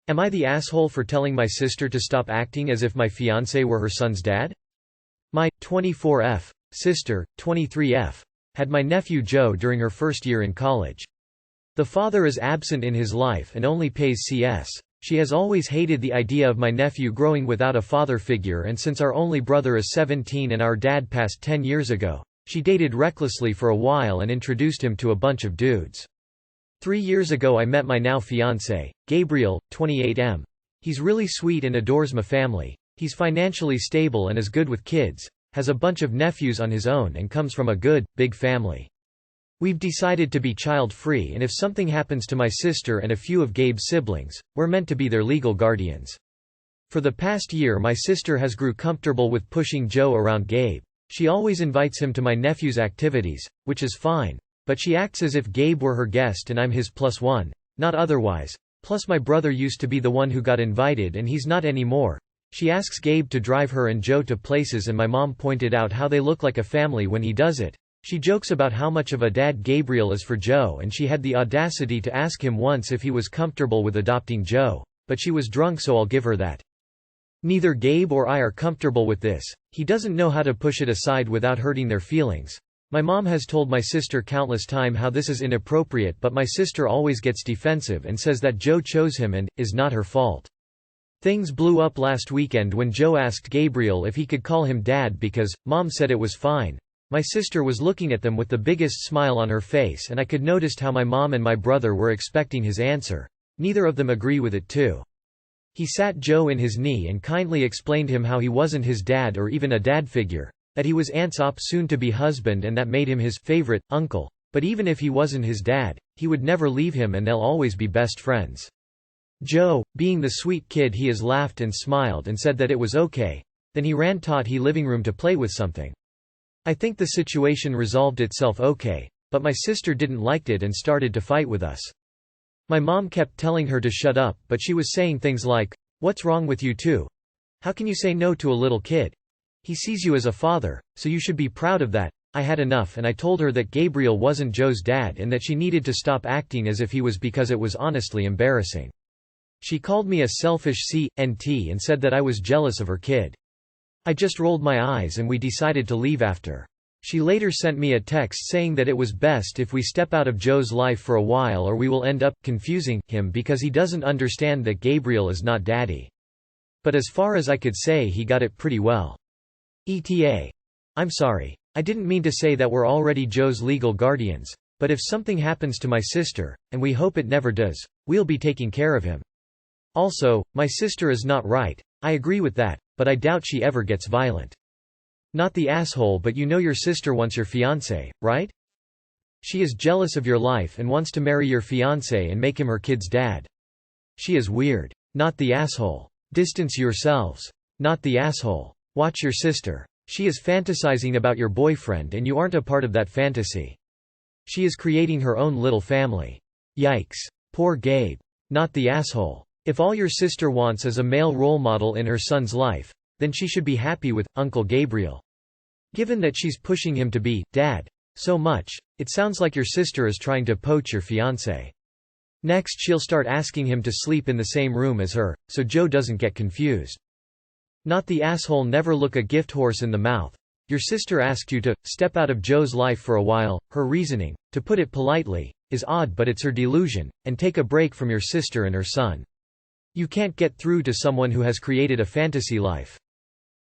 Am I the asshole for telling my sister to stop acting as if my fiancé were her son's dad? My 24F sister, 23F, had my nephew Joe during her first year in college. The father is absent in his life and only pays CS. She has always hated the idea of my nephew growing without a father figure, and since our only brother is 17 and our dad passed 10 years ago, she dated recklessly for a while and introduced him to a bunch of dudes. 3 years ago I met my now fiancé, Gabriel, 28M. He's really sweet and adores my family. He's financially stable and is good with kids, has a bunch of nephews on his own and comes from a good, big family. We've decided to be child-free, and if something happens to my sister and a few of Gabe's siblings, we're meant to be their legal guardians. For the past year my sister has grew comfortable with pushing Joe around Gabe. She always invites him to my nephew's activities, which is fine, but she acts as if Gabe were her guest and I'm his +1, not otherwise. Plus my brother used to be the one who got invited and he's not anymore. She asks Gabe to drive her and Joe to places, and my mom pointed out how they look like a family when he does it. She jokes about how much of a dad Gabriel is for Joe, and she had the audacity to ask him once if he was comfortable with adopting Joe, but she was drunk, so I'll give her that. Neither Gabe or I are comfortable with this. He doesn't know how to push it aside without hurting their feelings. My mom has told my sister countless times how this is inappropriate, but my sister always gets defensive and says that Joe chose him and is not her fault. Things blew up last weekend when Joe asked Gabriel if he could call him dad because mom said it was fine. My sister was looking at them with the biggest smile on her face, and I could notice how my mom and my brother were expecting his answer. Neither of them agree with it too. He sat Joe in his knee and kindly explained him how he wasn't his dad or even a dad figure, that he was Aunt's soon-to-be husband and that made him his favorite uncle, but even if he wasn't his dad, he would never leave him and they'll always be best friends. Joe, being the sweet kid he is, laughed and smiled and said that it was okay. Then he ran to the living room to play with something. I think the situation resolved itself okay, but my sister didn't like it and started to fight with us. My mom kept telling her to shut up, but she was saying things like, "What's wrong with you two? How can you say no to a little kid? He sees you as a father, so you should be proud of that." I had enough and I told her that Gabriel wasn't Joe's dad and that she needed to stop acting as if he was, because it was honestly embarrassing. She called me a selfish CNT and said that I was jealous of her kid. I just rolled my eyes and we decided to leave after. She later sent me a text saying that it was best if we step out of Joe's life for a while or we will end up confusing him because he doesn't understand that Gabriel is not daddy. But as far as I could say, he got it pretty well. ETA. I'm sorry. I didn't mean to say that we're already Joe's legal guardians, but if something happens to my sister, and we hope it never does, we'll be taking care of him. Also, my sister is not right. I agree with that, but I doubt she ever gets violent. Not the asshole, but you know your sister wants your fiancé, right? She is jealous of your life and wants to marry your fiancé and make him her kid's dad. She is weird. Not the asshole. Distance yourselves. Not the asshole. Watch your sister. She is fantasizing about your boyfriend and you aren't a part of that fantasy. She is creating her own little family. Yikes. Poor Gabe. Not the asshole. If all your sister wants is a male role model in her son's life, then she should be happy with Uncle Gabriel. Given that she's pushing him to be dad so much, it sounds like your sister is trying to poach your fiancé. Next she'll start asking him to sleep in the same room as her, so Joe doesn't get confused. Not the asshole. Never look a gift horse in the mouth. Your sister asked you to step out of Joe's life for a while. Her reasoning, to put it politely, is odd, but it's her delusion, and take a break from your sister and her son. You can't get through to someone who has created a fantasy life.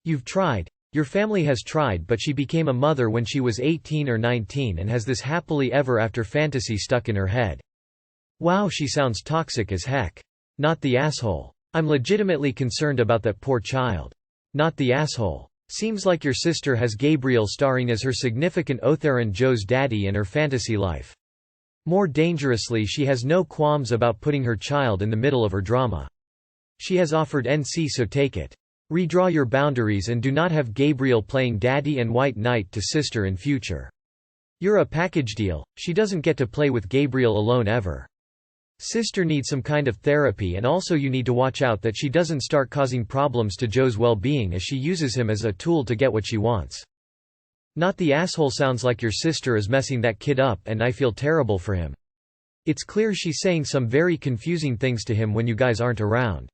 You've tried. Your family has tried, but she became a mother when she was 18 or 19 and has this happily ever after fantasy stuck in her head. Wow, she sounds toxic as heck. Not the asshole. I'm legitimately concerned about that poor child. Not the asshole. Seems like your sister has Gabriel starring as her significant other and Joe's daddy in her fantasy life. More dangerously, she has no qualms about putting her child in the middle of her drama. She has offered NC, so take it. Redraw your boundaries and do not have Gabriel playing daddy and white knight to sister in future. You're a package deal. She doesn't get to play with Gabriel alone ever. Sister needs some kind of therapy, and also you need to watch out that she doesn't start causing problems to Joe's well-being as she uses him as a tool to get what she wants. Not the asshole. Sounds like your sister is messing that kid up and I feel terrible for him. It's clear she's saying some very confusing things to him when you guys aren't around.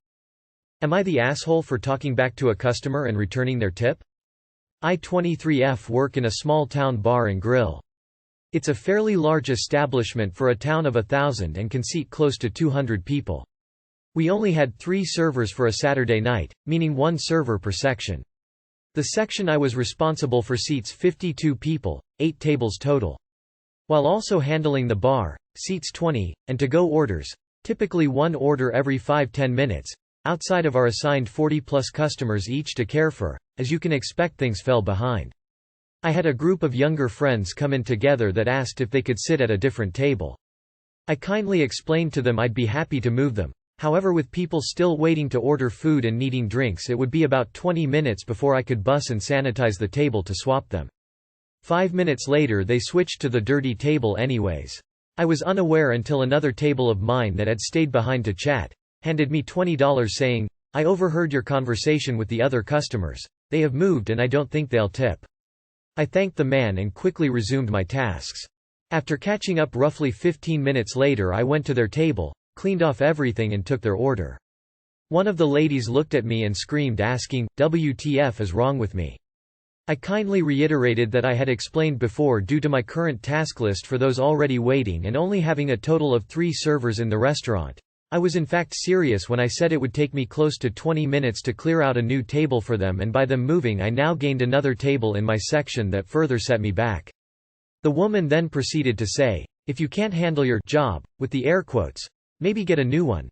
Am I the asshole for talking back to a customer and returning their tip? I 23F work in a small town bar and grill. It's a fairly large establishment for a town of 1,000 and can seat close to 200 people. We only had 3 servers for a Saturday night, meaning 1 server per section. The section I was responsible for seats 52 people, 8 tables total. While also handling the bar, seats 20, and to-go orders, typically 1 order every 5–10 minutes, outside of our assigned 40+ customers each to care for, as you can expect things fell behind. I had a group of younger friends come in together that asked if they could sit at a different table. I kindly explained to them I'd be happy to move them. However, with people still waiting to order food and needing drinks, it would be about 20 minutes before I could bus and sanitize the table to swap them. 5 minutes later they switched to the dirty table anyways. I was unaware until another table of mine that had stayed behind to chat handed me $20 saying, "I overheard your conversation with the other customers. They have moved and I don't think they'll tip." I thanked the man and quickly resumed my tasks. After catching up roughly 15 minutes later, I went to their table, cleaned off everything and took their order. One of the ladies looked at me and screamed, asking, "WTF is wrong with me?" I kindly reiterated that I had explained before, due to my current task list for those already waiting and only having a total of 3 servers in the restaurant. I was in fact serious when I said it would take me close to 20 minutes to clear out a new table for them, and by them moving I now gained another table in my section that further set me back. The woman then proceeded to say, "If you can't handle your job," with the air quotes, "maybe get a new one."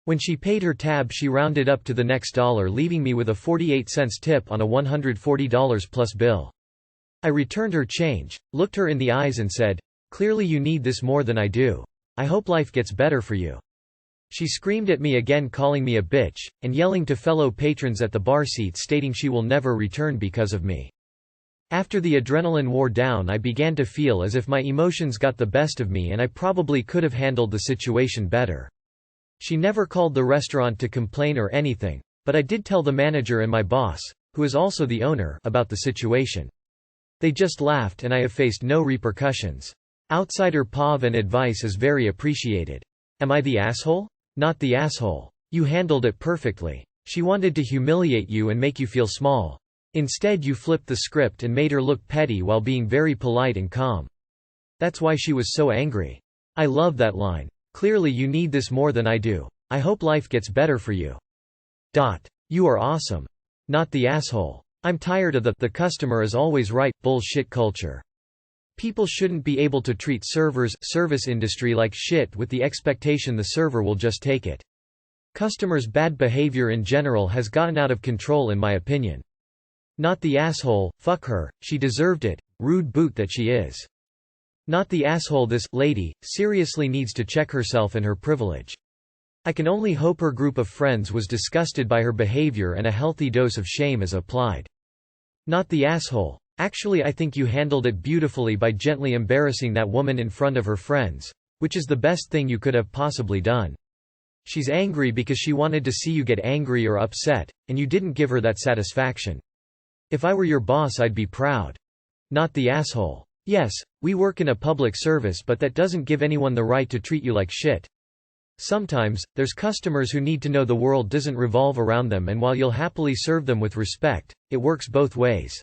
When she paid her tab, she rounded up to the next dollar, leaving me with a 48-cent tip on a $140 plus bill. I returned her change, looked her in the eyes and said, "Clearly you need this more than I do. I hope life gets better for you." She screamed at me again, calling me a bitch, and yelling to fellow patrons at the bar seat, stating she will never return because of me. After the adrenaline wore down, I began to feel as if my emotions got the best of me and I probably could have handled the situation better. She never called the restaurant to complain or anything, but I did tell the manager and my boss, who is also the owner, about the situation. They just laughed and I have faced no repercussions. Outsider POV and advice is very appreciated. Am I the asshole? Not the asshole. You handled it perfectly. She wanted to humiliate you and make you feel small. Instead you flipped the script and made her look petty while being very polite and calm. That's why she was so angry. I love that line. Clearly you need this more than I do. I hope life gets better for you. You are awesome. Not the asshole. I'm tired of the customer is always right bullshit culture. People shouldn't be able to treat service industry like shit with the expectation the server will just take it. Customers' bad behavior in general has gotten out of control in my opinion. Not the asshole, fuck her, she deserved it, rude boot that she is. Not the asshole, this lady seriously needs to check herself and her privilege. I can only hope her group of friends was disgusted by her behavior and a healthy dose of shame is applied. Not the asshole. Actually, I think you handled it beautifully by gently embarrassing that woman in front of her friends, which is the best thing you could have possibly done. She's angry because she wanted to see you get angry or upset, and you didn't give her that satisfaction. If I were your boss, I'd be proud. Not the asshole. Yes, we work in a public service, but that doesn't give anyone the right to treat you like shit. Sometimes, there's customers who need to know the world doesn't revolve around them, and while you'll happily serve them with respect, it works both ways.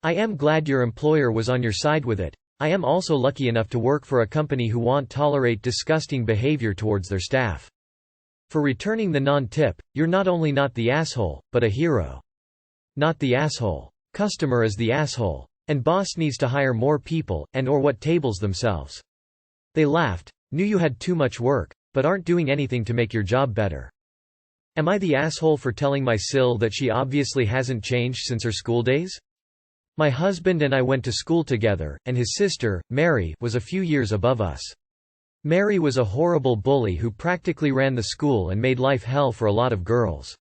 I am glad your employer was on your side with it. I am also lucky enough to work for a company who won't tolerate disgusting behavior towards their staff. For returning the non-tip, you're not only not the asshole, but a hero. Not the asshole. Customer is the asshole. And boss needs to hire more people, and/or what tables themselves. They laughed, knew you had too much work, but aren't doing anything to make your job better. Am I the asshole for telling my Sil that she obviously hasn't changed since her school days? My husband and I went to school together, and his sister, Mary, was a few years above us. Mary was a horrible bully who practically ran the school and made life hell for a lot of girls.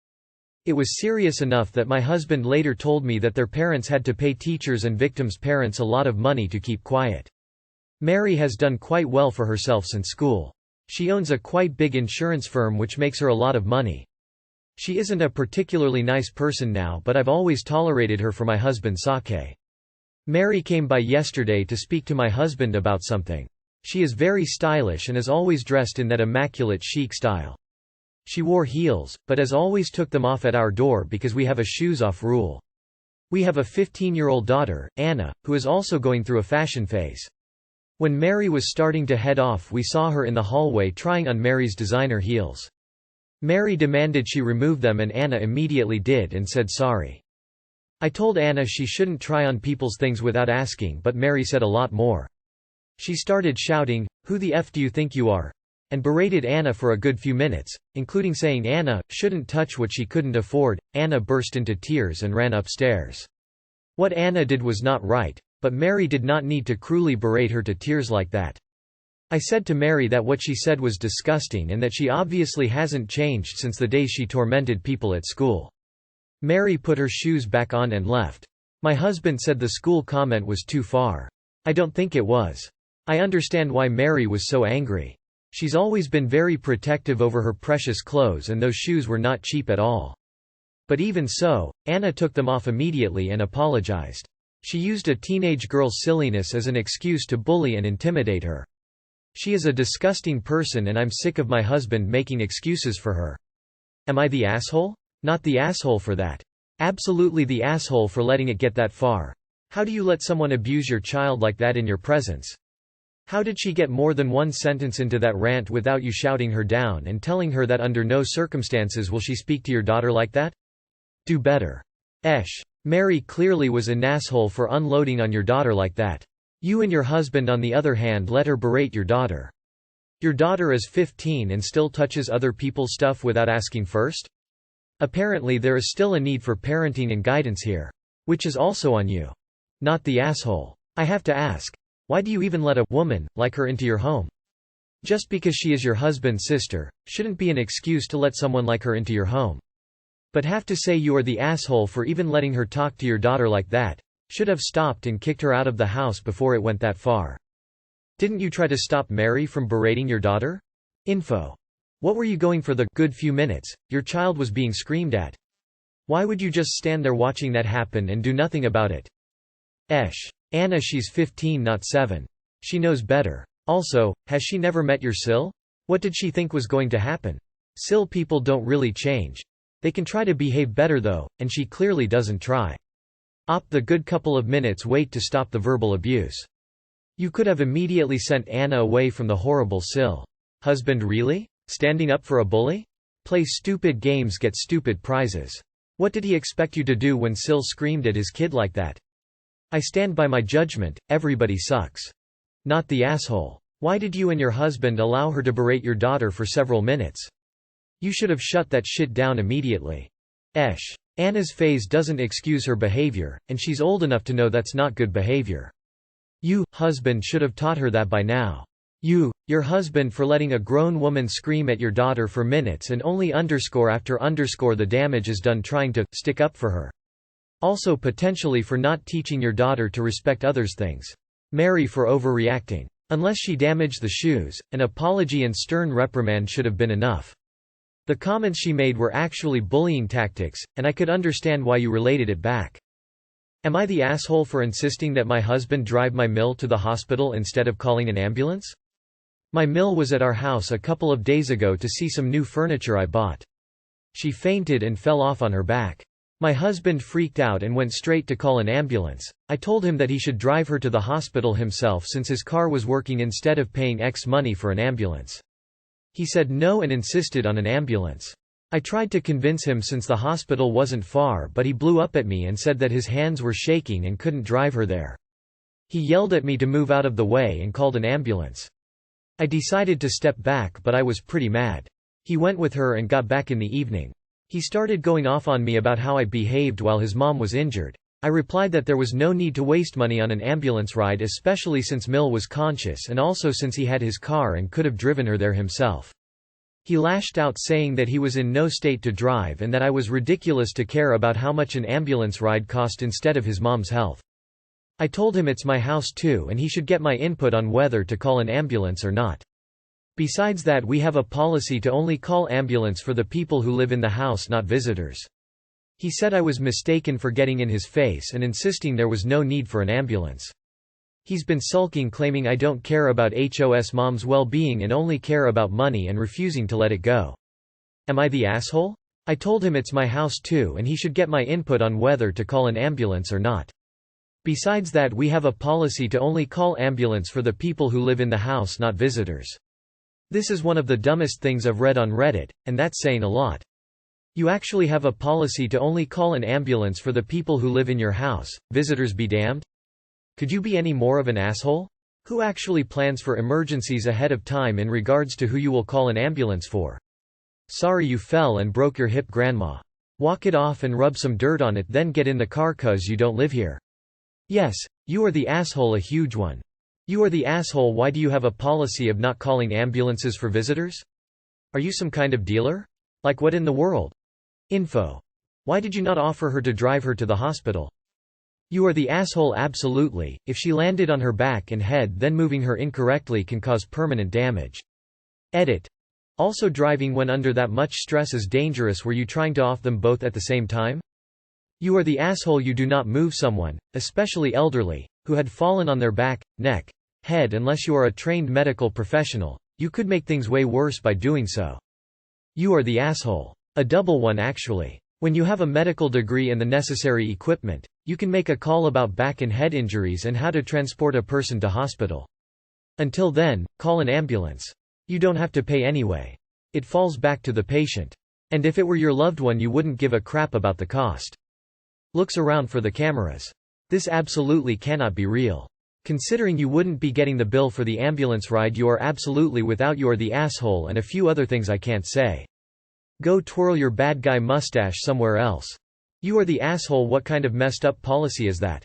It was serious enough that my husband later told me that their parents had to pay teachers and victims' parents a lot of money to keep quiet. Mary has done quite well for herself since school. She owns a quite big insurance firm which makes her a lot of money. She isn't a particularly nice person now, but I've always tolerated her for my husband's sake. Mary came by yesterday to speak to my husband about something. She is very stylish and is always dressed in that immaculate chic style. She wore heels, but as always took them off at our door because we have a shoes-off rule. We have a 15-year-old daughter, Anna, who is also going through a fashion phase. When Mary was starting to head off, we saw her in the hallway trying on Mary's designer heels. Mary demanded she remove them and Anna immediately did and said sorry. I told Anna she shouldn't try on people's things without asking, but Mary said a lot more. She started shouting, "Who the F do you think you are?" and berated Anna for a good few minutes, including saying Anna shouldn't touch what she couldn't afford. Anna burst into tears and ran upstairs. What Anna did was not right, but Mary did not need to cruelly berate her to tears like that. I said to Mary that what she said was disgusting and that she obviously hasn't changed since the days she tormented people at school. Mary put her shoes back on and left. My husband said the school comment was too far. I don't think it was. I understand why Mary was so angry. She's always been very protective over her precious clothes and those shoes were not cheap at all. But even so, Anna took them off immediately and apologized. She used a teenage girl's silliness as an excuse to bully and intimidate her. She is a disgusting person and I'm sick of my husband making excuses for her. Am I the asshole? Not the asshole for that. Absolutely the asshole for letting it get that far. How do you let someone abuse your child like that in your presence? How did she get more than one sentence into that rant without you shouting her down and telling her that under no circumstances will she speak to your daughter like that? Do better. Mary clearly was an asshole for unloading on your daughter like that. You and your husband on the other hand let her berate your daughter. Your daughter is 15 and still touches other people's stuff without asking first? Apparently there is still a need for parenting and guidance here. Which is also on you. Not the asshole. I have to ask. Why do you even let a woman like her into your home? Just because she is your husband's sister, shouldn't be an excuse to let someone like her into your home. But have to say you are the asshole for even letting her talk to your daughter like that. Should have stopped and kicked her out of the house before it went that far. Didn't you try to stop Mary from berating your daughter? Info. What were you going for the good few minutes your child was being screamed at? Why would you just stand there watching that happen and do nothing about it? Anna, she's 15 not 7. She knows better. Also, has she never met your Sil? What did she think was going to happen? Sil people don't really change. They can try to behave better though, and she clearly doesn't try. The good couple of minutes wait to stop the verbal abuse. You could have immediately sent Anna away from the horrible Sil. Husband really? Standing up for a bully? Play stupid games, get stupid prizes. What did he expect you to do when Sil screamed at his kid like that? I stand by my judgment, everybody sucks. Not the asshole. Why did you and your husband allow her to berate your daughter for several minutes? You should have shut that shit down immediately. Anna's phase doesn't excuse her behavior, and she's old enough to know that's not good behavior. You, husband, should have taught her that by now. Your husband for letting a grown woman scream at your daughter for minutes and only underscore after underscore the damage is done trying to stick up for her. Also potentially for not teaching your daughter to respect others' things. Mary for overreacting. Unless she damaged the shoes, an apology and stern reprimand should have been enough. The comments she made were actually bullying tactics, and I could understand why you related it back. Am I the asshole for insisting that my husband drive my Mill to the hospital instead of calling an ambulance? My Mill was at our house a couple of days ago to see some new furniture I bought. She fainted and fell off on her back. My husband freaked out and went straight to call an ambulance. I told him that he should drive her to the hospital himself since his car was working instead of paying X money for an ambulance. He said no and insisted on an ambulance. I tried to convince him since the hospital wasn't far, but he blew up at me and said that his hands were shaking and couldn't drive her there. He yelled at me to move out of the way and called an ambulance. I decided to step back, but I was pretty mad. He went with her and got back in the evening. He started going off on me about how I behaved while his mom was injured. I replied that there was no need to waste money on an ambulance ride, especially since Mill was conscious and also since he had his car and could have driven her there himself. He lashed out saying that he was in no state to drive and that I was ridiculous to care about how much an ambulance ride cost instead of his mom's health. I told him it's my house too and he should get my input on whether to call an ambulance or not. Besides that, we have a policy to only call ambulance for the people who live in the house, not visitors. He said I was mistaken for getting in his face and insisting there was no need for an ambulance. He's been sulking, claiming I don't care about HOS mom's well-being and only care about money, and refusing to let it go. Am I the asshole? I told him it's my house too and he should get my input on whether to call an ambulance or not. Besides that, we have a policy to only call ambulance for the people who live in the house, not visitors. This is one of the dumbest things I've read on Reddit, and that's saying a lot. You actually have a policy to only call an ambulance for the people who live in your house, visitors be damned? Could you be any more of an asshole? Who actually plans for emergencies ahead of time in regards to who you will call an ambulance for? Sorry you fell and broke your hip, grandma. Walk it off and rub some dirt on it, then get in the car 'cause you don't live here. Yes, you are the asshole, a huge one. You are the asshole. Why do you have a policy of not calling ambulances for visitors? Are you some kind of dealer? Like what in the world? Info. Why did you not offer her to drive her to the hospital? You are the asshole. Absolutely. If she landed on her back and head, then moving her incorrectly can cause permanent damage. Edit. Also, driving when under that much stress is dangerous. Were you trying to off them both at the same time? You are the asshole. You do not move someone, especially elderly, who had fallen on their back, neck, head unless you are a trained medical professional. You could make things way worse by doing so. You are the asshole. A double one actually. When you have a medical degree and the necessary equipment, you can make a call about back and head injuries and how to transport a person to hospital. Until then, call an ambulance. You don't have to pay anyway. It falls back to the patient. And if it were your loved one, you wouldn't give a crap about the cost. Looks around for the cameras. This absolutely cannot be real. Considering you wouldn't be getting the bill for the ambulance ride, you are absolutely without. You are the asshole, and a few other things I can't say. Go twirl your bad guy mustache somewhere else. You are the asshole. What kind of messed up policy is that?